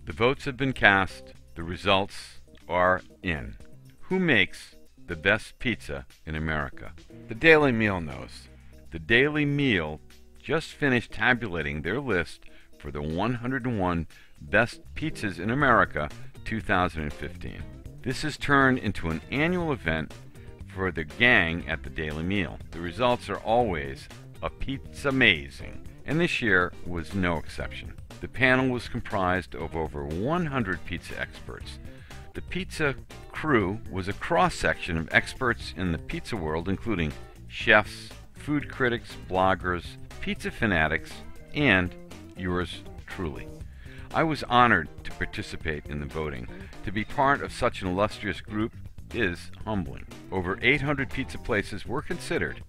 The votes have been cast. The results are in. Who makes the best pizza in America? The Daily Meal knows. The Daily Meal just finished tabulating their list for the 101 Best Pizzas in America 2015. This has turned into an annual event for the gang at the Daily Meal. The results are always a pizza amazing, and this year was no exception. The panel was comprised of over 100 pizza experts. The pizza crew was a cross-section of experts in the pizza world, including chefs, food critics, bloggers, pizza fanatics, and yours truly. I was honored to participate in the voting. To be part of such an illustrious group is humbling. Over 800 pizza places were considered.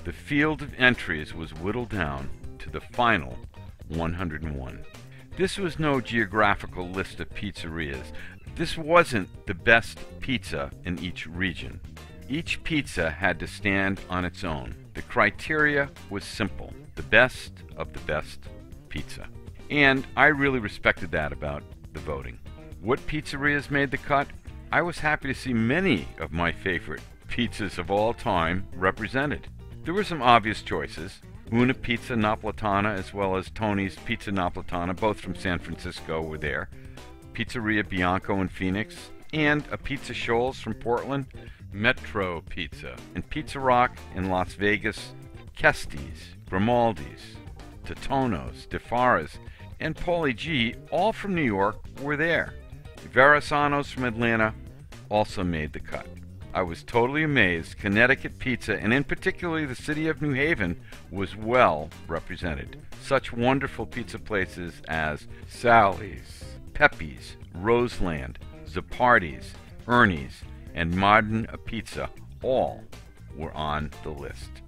The field of entries was whittled down to the final 101. This was no geographical list of pizzerias. This wasn't the best pizza in each region. Each pizza had to stand on its own. The criteria was simple: the best of the best pizza. And I really respected that about the voting. What pizzerias made the cut? I was happy to see many of my favorite pizzas of all time represented. There were some obvious choices. Una Pizza Napoletana as well as Tony's Pizza Napoletana, both from San Francisco, were there. Pizzeria Bianco in Phoenix, and a Pizza Shoals from Portland, Metro Pizza, and Pizza Rock in Las Vegas, Kesties, Grimaldi's, Totono's, DeFara's, and Paulie G, all from New York, were there. Verasano's from Atlanta also made the cut. I was totally amazed. Connecticut pizza, and in particular the city of New Haven, was well represented. Such wonderful pizza places as Sally's, Pepe's, Roseland, Zapardi's, Ernie's, and Modern Pizza all were on the list.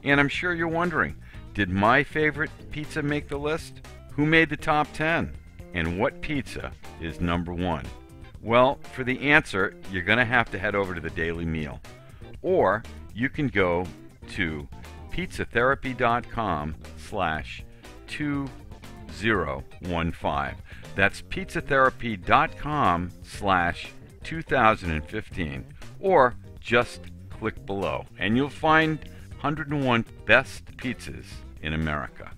And I'm sure you're wondering, did my favorite pizza make the list? Who made the top 10? And what pizza is number 1? Well, for the answer, you're going to have to head over to the Daily Meal. Or you can go to pizzatherapy.com/2015. That's pizzatherapy.com/2015. Or just click below, and you'll find 101 best pizzas in America.